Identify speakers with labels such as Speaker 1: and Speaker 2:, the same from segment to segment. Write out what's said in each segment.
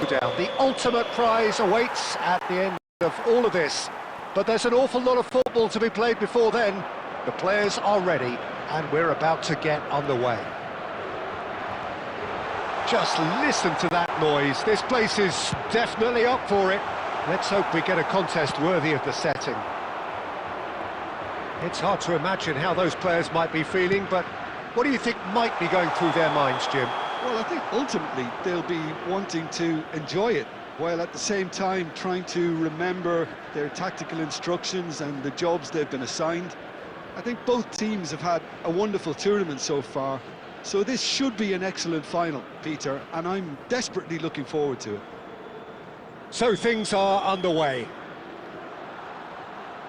Speaker 1: showdown. The ultimate prize awaits at the end of all of this. But there's an awful lot of football to be played before then. The players are ready, and we're about to get underway. Just listen to that noise. This place is definitely up for it. Let's hope we get a contest worthy of the setting. It's hard to imagine how those players might be feeling, but what do you think might be going through their minds, Jim?
Speaker 2: Well, I think ultimately they'll be wanting to enjoy it, while at the same time trying to remember their tactical instructions and the jobs they've been assigned. I think both teams have had a wonderful tournament so far, so this should be an excellent final, Peter, and I'm desperately looking forward to it.
Speaker 1: So things are underway.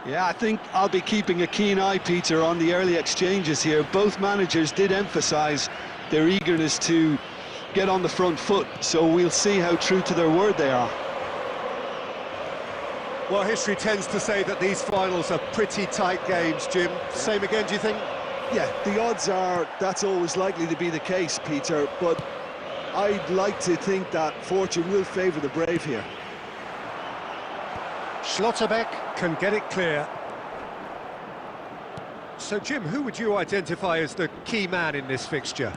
Speaker 2: Yeah, I think I'll be keeping a keen eye, Peter, on the early exchanges here. Both managers did emphasise their eagerness to get on the front foot, so we'll see how true to their word they are.
Speaker 1: Well, history tends to say that these finals are pretty tight games, Jim. Same again, do you think?
Speaker 2: Yeah, the odds are that's always likely to be the case, Peter, but I'd like to think that fortune will favour the brave here.
Speaker 1: Schlotterbeck can get it clear. So, Jim, who would you identify as the key man in this fixture?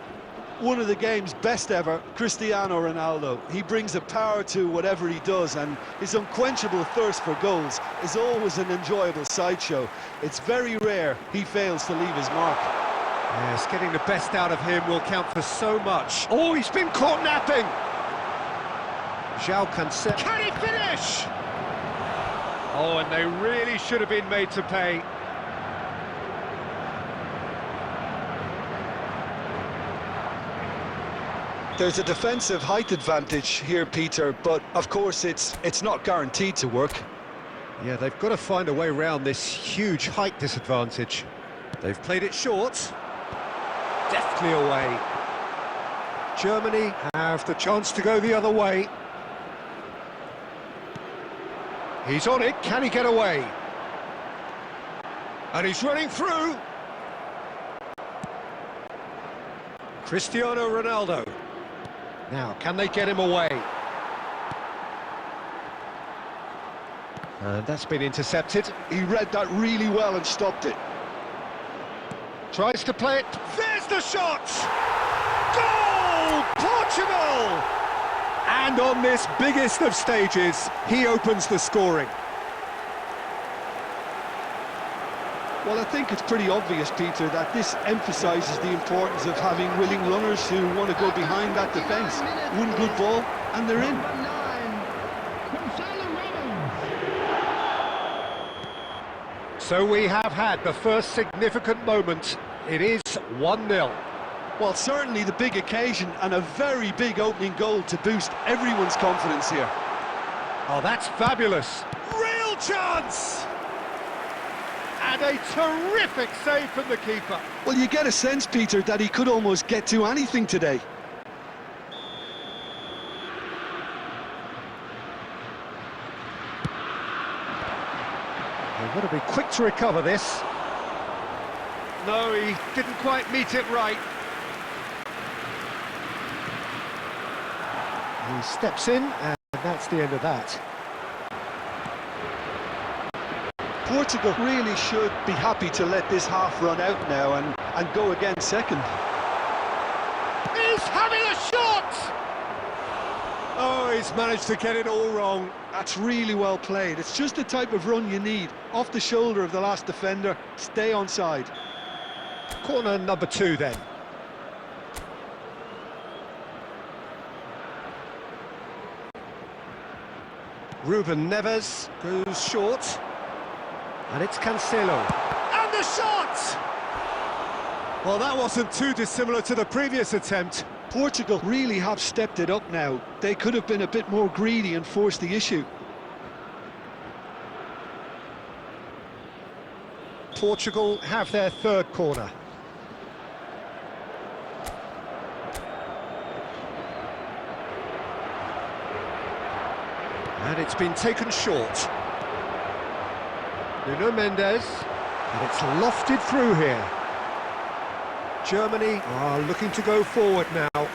Speaker 2: One of the game's best ever, Cristiano Ronaldo. He brings a power to whatever he does, and his unquenchable thirst for goals is always an enjoyable sideshow. It's very rare he fails to leave his mark.
Speaker 1: Yes, getting the best out of him will count for so much. Oh, he's been caught napping! João Cancelo. Can he finish? Oh, and they really should have been made to pay.
Speaker 2: There's a defensive height advantage here, Peter, but of course it's not guaranteed to work.
Speaker 1: Yeah, they've got to find a way around this huge height disadvantage. They've played it short. Deftly away. Germany have the chance to go the other way. He's on it, can he get away? And he's running through. Cristiano Ronaldo. Now, can they get him away? And that's been intercepted.
Speaker 2: He read that really well and stopped it.
Speaker 1: Tries to play it. There's the shot! Goal! Portugal! And on this biggest of stages, he opens the scoring.
Speaker 2: Well, I think it's pretty obvious, Peter, that this emphasises the importance of having willing runners who want to go behind that defence. One good ball, and they're in.
Speaker 1: So we have had the first significant moment. It is 1-0.
Speaker 2: Well, certainly the big occasion and a very big opening goal to boost everyone's confidence here.
Speaker 1: Oh, that's fabulous. Real chance! And a terrific save from the keeper.
Speaker 2: Well, you get a sense, Peter, that he could almost get to anything today.
Speaker 1: They've got to be quick to recover this. No, he didn't quite meet it right. He steps in, and that's the end of that.
Speaker 2: Portugal really should be happy to let this half run out now and go again second.
Speaker 1: He's having a shot! Oh, he's managed to get it all wrong.
Speaker 2: That's really well played. It's just the type of run you need. Off the shoulder of the last defender, stay onside.
Speaker 1: Corner number 2 then. Ruben Neves goes short. And it's Cancelo. And the shot! Well, that wasn't too dissimilar to the previous attempt.
Speaker 2: Portugal really have stepped it up now. They could have been a bit more greedy and forced the issue.
Speaker 1: Portugal have their third corner. And it's been taken short. Nuno Mendes, and it's lofted through here. Germany are looking to go forward now.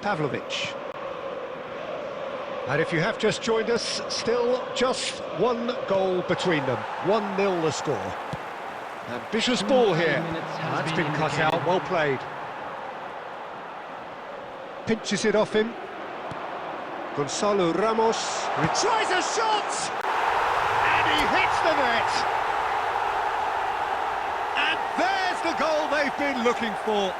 Speaker 1: Pavlovic. And if you have just joined us, still just one goal between them. 1-0 the score. Ambitious ball here. That's been cut out, well played. Pinches it off him. Gonzalo Ramos tries a shot! And he hits the net! And there's the goal they've been looking for.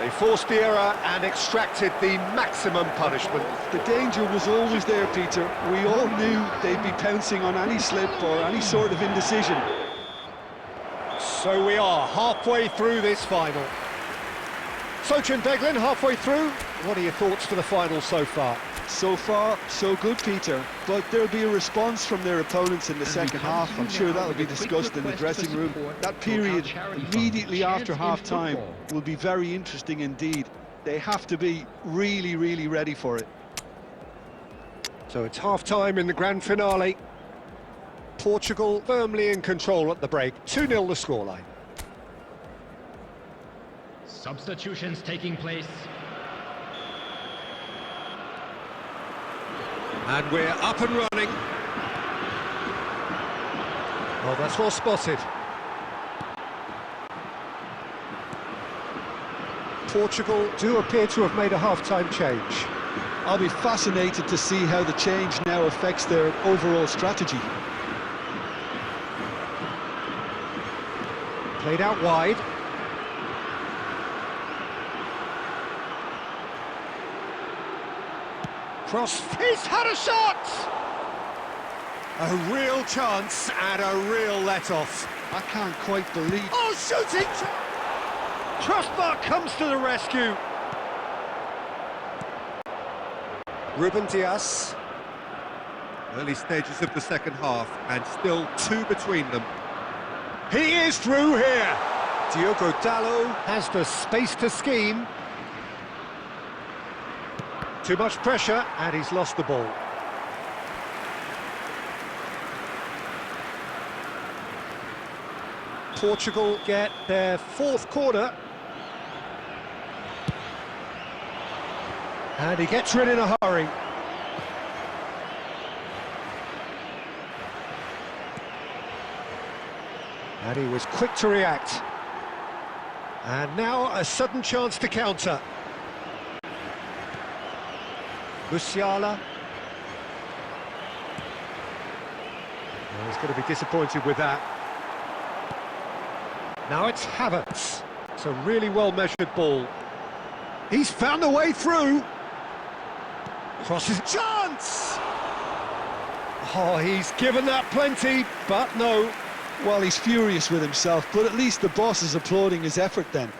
Speaker 1: They forced the error and extracted the maximum punishment.
Speaker 2: The danger was always there, Peter. We all knew they'd be pouncing on any slip or any sort of indecision.
Speaker 1: So we are halfway through this final. Sochin Beglin, halfway through. What are your thoughts for the final so far?
Speaker 2: So far, so good, Peter. But there'll be a response from their opponents in the second half. I'm sure that'll be discussed in the dressing room. That period immediately after half-time will be very interesting indeed. They have to be really, really ready for it.
Speaker 1: So it's half-time in the grand finale. Portugal firmly in control at the break. 2-0 the scoreline.
Speaker 3: Substitutions taking place.
Speaker 1: And we're up and running. Oh, that's well spotted. Portugal do appear to have made a half-time change.
Speaker 2: I'll be fascinated to see how the change now affects their overall strategy.
Speaker 1: Played out wide. Cross, he's had a shot! A real chance and a real let-off.
Speaker 2: I can't quite believe...
Speaker 1: Oh, shooting! Crossbar comes to the rescue. Ruben Dias. Early stages of the second half, and still 2 between them. He is through here! Diogo Dalot has the space to scheme. Too much pressure, and he's lost the ball. Portugal get their 4th corner. And he gets rid in a hurry. And he was quick to react. And now a sudden chance to counter. Musiala. Oh, he's going to be disappointed with that. Now it's Havertz. It's a really well-measured ball. He's found a way through. Crosses, chance! Oh, he's given that plenty, but no.
Speaker 2: Well, he's furious with himself, but at least the boss is applauding his effort then.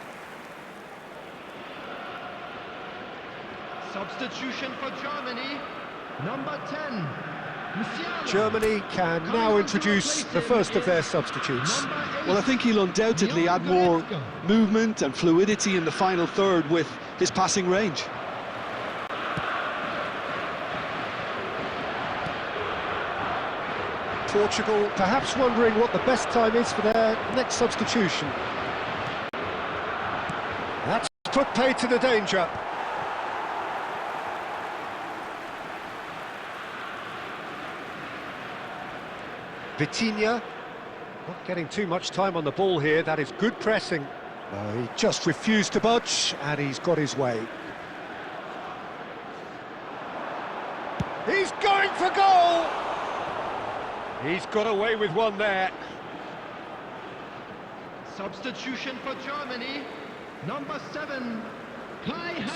Speaker 3: Substitution for Germany, number 10. Musiala.
Speaker 1: Germany can now introduce the first of their substitutes.
Speaker 2: Well, I think he'll undoubtedly add more movement and fluidity in the final third with his passing range.
Speaker 1: Portugal perhaps wondering what the best time is for their next substitution. That's put paid to the danger. Vitinha, not getting too much time on the ball here. That is good pressing. He just refused to budge, and he's got his way. He's going for goal! He's got away with one there.
Speaker 3: Substitution for Germany, number 7.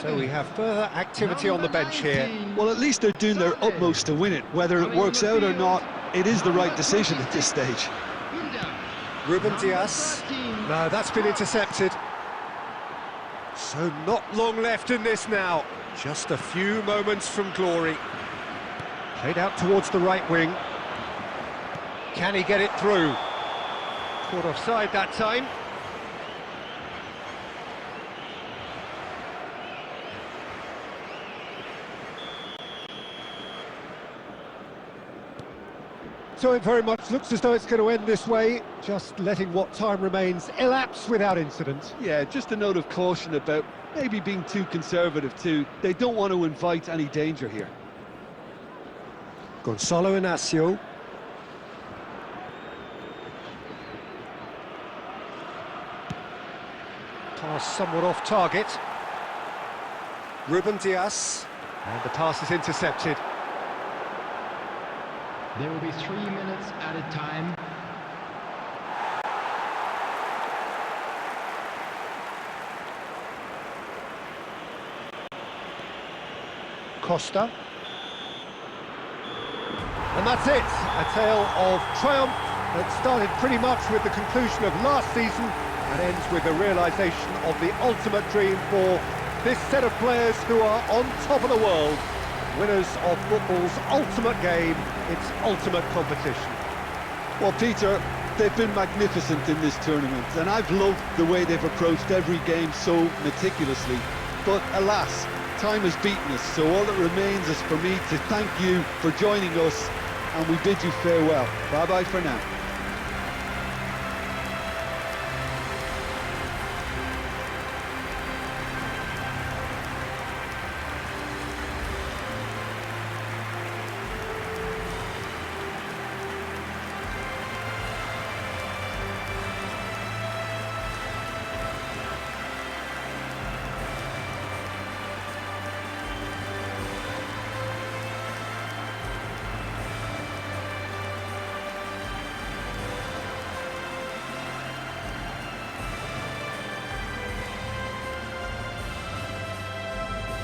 Speaker 1: So we have further activity on the bench here.
Speaker 2: Well, at least they're doing their utmost to win it. Whether it works out or not, it is the right decision at this stage.
Speaker 1: Ruben Dias. No, that's been intercepted. So not long left in this now. Just a few moments from glory. Played out towards the right wing. Can he get it through? Caught offside that time. to it very much. Looks as though it's going to end this way, just letting what time remains elapse without incident.
Speaker 2: Yeah, just a note of caution about maybe being too conservative too. They don't want to invite any danger here.
Speaker 1: Gonzalo Inacio. Pass somewhat off target. Ruben Dias. And the pass is intercepted.
Speaker 3: There will be 3 minutes added time.
Speaker 1: Costa. And that's it, a tale of triumph that started pretty much with the conclusion of last season and ends with the realisation of the ultimate dream for this set of players who are on top of the world, winners of football's ultimate game, its ultimate competition.
Speaker 2: Well, Peter, they've been magnificent in this tournament, and I've loved the way they've approached every game so meticulously. But alas, time has beaten us, so all that remains is for me to thank you for joining us, and we bid you farewell. Bye-bye for now.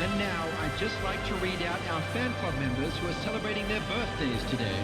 Speaker 4: And now, I'd just like to read out our fan club members who are celebrating their birthdays today.